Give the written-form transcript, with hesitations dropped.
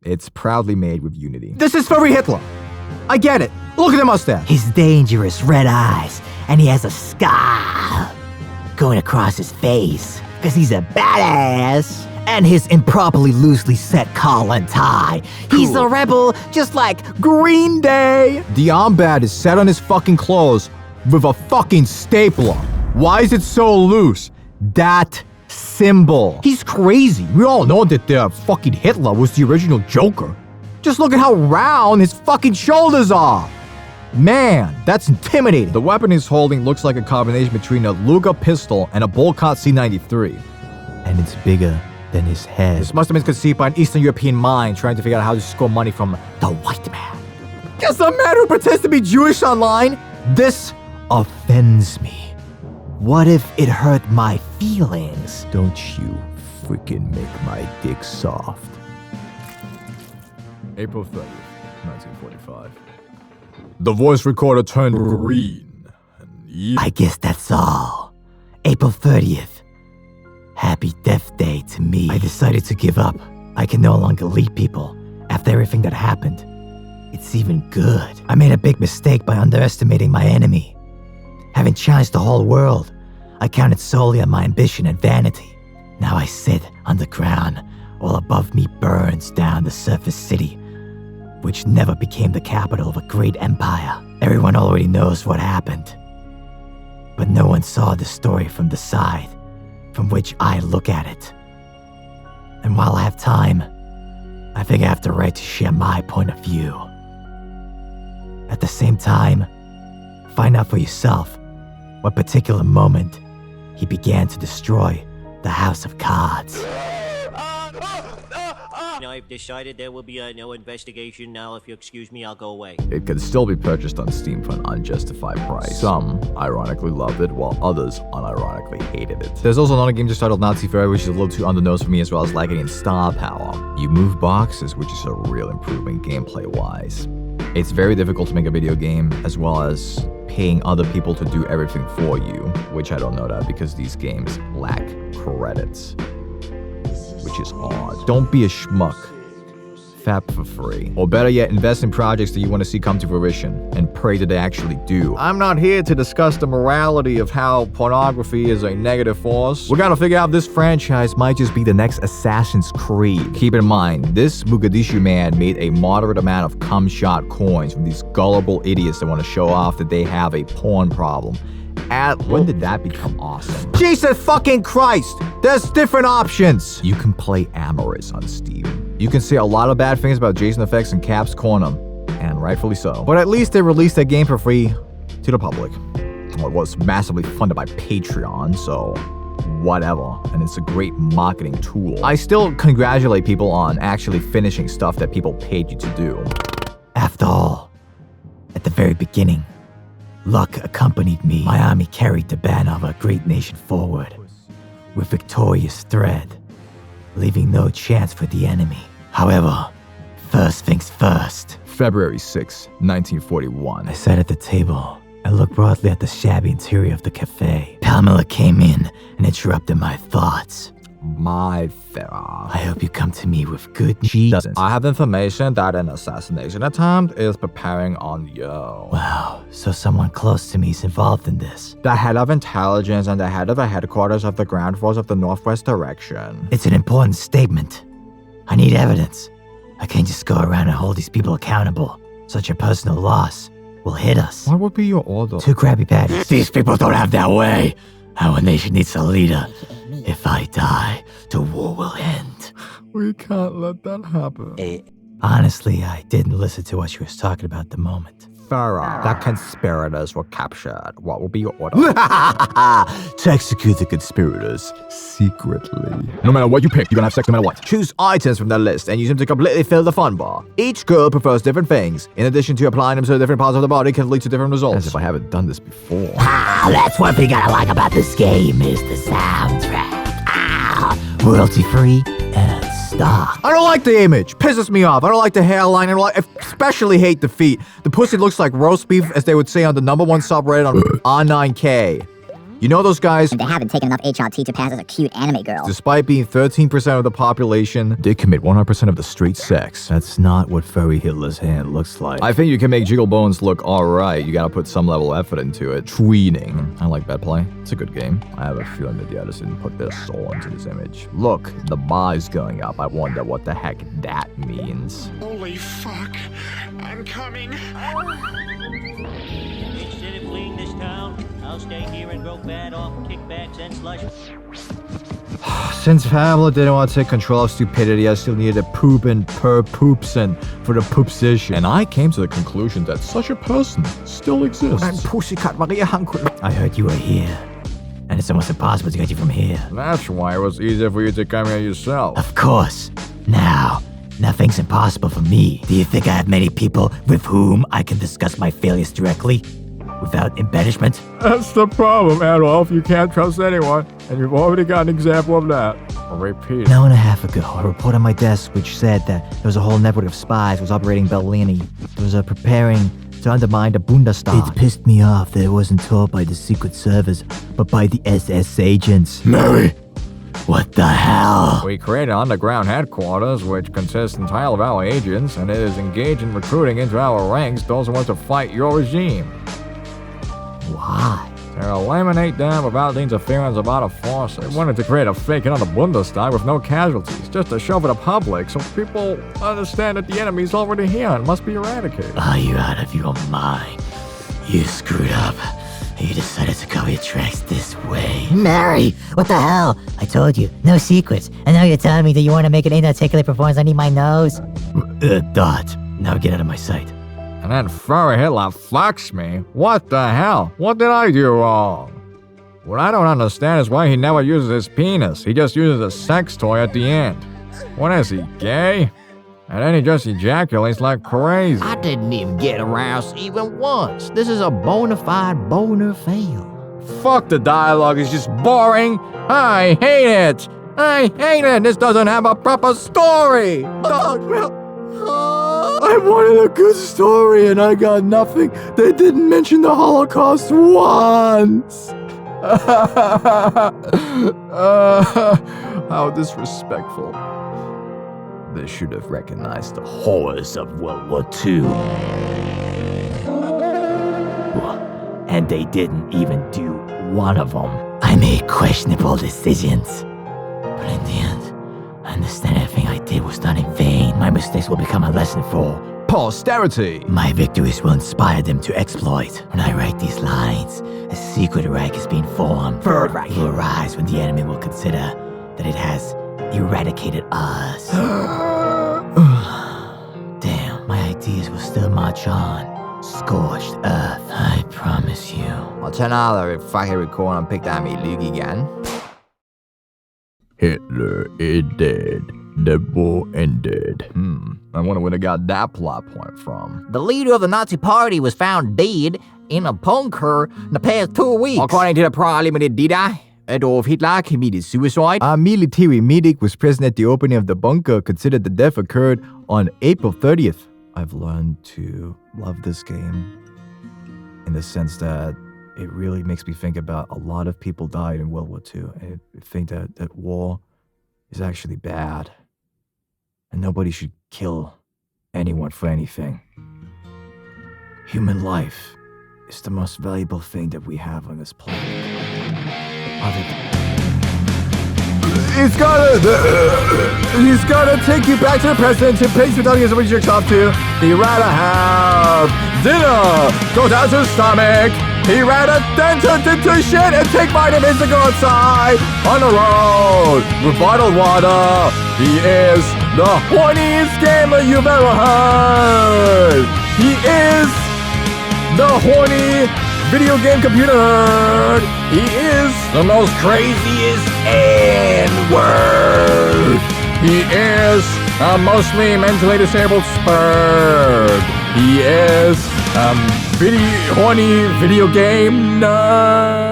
It's proudly made with Unity. This is Furry Hitler. I get it. Look at the mustache. His dangerous red eyes, and he has a scar going across his face, because he's a badass. And his improperly loosely set collar and tie. He's a rebel, just like Green Day. The armband is set on his fucking clothes with a fucking stapler. Why is it so loose? That symbol. He's crazy. We all know that fucking Hitler was the original Joker. Just look at how round his fucking shoulders are. Man, that's intimidating. The weapon he's holding looks like a combination between a Luger pistol and a Bolcott C93. And it's bigger than his head. This must have been conceived by an Eastern European mind trying to figure out how to score money from the white man. Just a man who pretends to be Jewish online? This offends me. What if it hurt my feelings? Don't you freaking make my dick soft. April 30th, 1945. The voice recorder turned green. I guess that's all. April 30th. Happy Death Day to me. I decided to give up. I can no longer lead people after everything that happened. It's even good. I made a big mistake by underestimating my enemy. Having challenged the whole world, I counted solely on my ambition and vanity. Now I sit underground, while above me burns down the surface city, which never became the capital of a great empire. Everyone already knows what happened. But no one saw the story from the side from which I look at it. And while I have time, I think I have the right to share my point of view. At the same time, find out for yourself what particular moment he began to destroy the House of Cards. I've decided there will be no investigation now. If you excuse me, I'll go away. It can still be purchased on Steam for an unjustified price. Some ironically loved it, while others unironically hated it. There's also another game just titled Nazi Furry, which is a little too on the nose for me, as well as lacking in star power. You move boxes, which is a real improvement gameplay-wise. It's very difficult to make a video game, as well as paying other people to do everything for you, which I don't know that because these games lack credits, which is odd. Don't be a schmuck. Fap for free. Or better yet, invest in projects that you want to see come to fruition, and pray that they actually do. I'm not here to discuss the morality of how pornography is a negative force. We're gonna figure out this franchise might just be the next Assassin's Creed. Keep in mind, this Mogadishu man made a moderate amount of cum shot coins from these gullible idiots that want to show off that they have a porn problem. When did that become awesome? Jesus fucking Christ! There's different options! You can play Amorous on Steam. You can say a lot of bad things about Jason Effects and Cap's Corner, and rightfully so. But at least they released that game for free to the public. Well, it was massively funded by Patreon, so whatever. And it's a great marketing tool. I still congratulate people on actually finishing stuff that people paid you to do. After all, at the very beginning, luck accompanied me. My army carried the banner of a great nation forward, with victorious thread, leaving no chance for the enemy. However, first things first. February 6, 1941. I sat at the table and looked broadly at the shabby interior of the cafe. Pamela came in and interrupted my thoughts. My Farah. I hope you come to me with good news. She doesn't. I have information that an assassination attempt is preparing on you. Wow, so someone close to me is involved in this. The head of intelligence and the head of the headquarters of the ground force of the northwest direction. It's an important statement. I need evidence. I can't just go around and hold these people accountable. Such a personal loss will hit us. What would be your order? 2 Krabby Patties. These people don't have their way. Our nation needs a leader. If I die, the war will end. We can't let that happen. Honestly, I didn't listen to what she was talking about at the moment. Farah, the conspirators were captured. What will be your order? To execute the conspirators secretly. No matter what you pick, you're gonna have sex no matter what. Choose items from the list and use them to completely fill the fun bar. Each girl prefers different things. In addition to applying them to different parts of the body can lead to different results. As if I haven't done this before. That's one thing I like about this game is the soundtrack. Royalty free and stock. I don't like the image. Pisses me off. I don't like the hairline. I especially hate the feet. The pussy looks like roast beef, as they would say on the #1 subreddit on R9K. You know those guys? And they haven't taken enough HRT to pass as a cute anime girl. Despite being 13% of the population, they commit 100% of the street sex. That's not what Furry Hitler's hand looks like. I think you can make Jiggle Bones look alright. You gotta put some level of effort into it. Tweening. I like that play. It's a good game. I have a feeling that the artist didn't put their soul into this image. Look, the bar is going up. I wonder what the heck that means. Holy fuck. I'm coming. Instead of fleeing this town, I'll stay here and grow fat off kickbacks and slush. Since Pablo didn't want to take control of stupidity, I still needed a poop and per poopson for the poopsition. And I came to the conclusion that such a person still exists. I heard you were here, and it's almost impossible to get you from here. That's why it was easier for you to come here yourself. Of course. Now, nothing's impossible for me. Do you think I have many people with whom I can discuss my failures directly? Without embellishment? That's the problem, Adolf. You can't trust anyone, and you've already got an example of that. I'll repeat. An hour and a half ago, a report on my desk which said that there was a whole network of spies was operating Bellini. There was preparing to undermine the Bundestag. It pissed me off that it wasn't told by the Secret Service, but by the SS agents. Mary! What the hell? We created underground headquarters, which consists entirely of our agents, and it is engaged in recruiting into our ranks those who want to fight your regime. Why? To eliminate them without the interference of other forces. They wanted to create a fake another Bundestag with no casualties, just to show for the public so people understand that the enemy's already here and must be eradicated. Are you out of your mind? You screwed up. You decided to cover your tracks this way. Mary, what the hell? I told you, no secrets. And now you're telling me that you want to make an inarticulate performance underneath my nose? Dot. Now get out of my sight. And then Furry Hitler fucks me? What the hell? What did I do wrong? What I don't understand is why he never uses his penis. He just uses a sex toy at the end. What is he, gay? And then he just ejaculates like crazy. I didn't even get aroused even once. This is a bona fide boner fail. Fuck the dialogue, it's just boring. I hate it. I hate it. This doesn't have a proper story. I wanted a good story and I got nothing. They didn't mention the Holocaust once. How disrespectful. They should have recognized the horrors of World War II. And they didn't even do one of them. I made questionable decisions. But in the end, I understand everything I did was done in vain. My mistakes will become a lesson for posterity. My victories will inspire them to exploit. When I write these lines, a secret rank is being formed. Third rank will arise when the enemy will consider that it has eradicated us. Damn, my ideas will still march on. Scorched earth, I promise you. I'll turn out if fucking record and pick that me Luke again. Hitler is dead. The war ended. I wonder where they got that plot point from. The leader of the Nazi party was found dead in a bunker in the past 2 weeks. According to the parliament, did Adolf Hitler committed suicide? A military medic was present at the opening of the bunker, considered the death occurred on April 30th. I've learned to love this game in the sense that it really makes me think about a lot of people died in World War II. I think that war is actually bad. And nobody should kill anyone for anything. Human life is the most valuable thing that we have on this planet. He's gonna take you back to the present and place with audience what you jerks off to. He'd rather have dinner, go down to his stomach. He'd rather then turn into shit and take vitamins to go outside on the road with bottled water. He is the horniest gamer you've ever heard. He is the horny video game computer nerd. He is the most craziest N-word. He is a mostly mentally disabled spurg. He is horny video game nerd.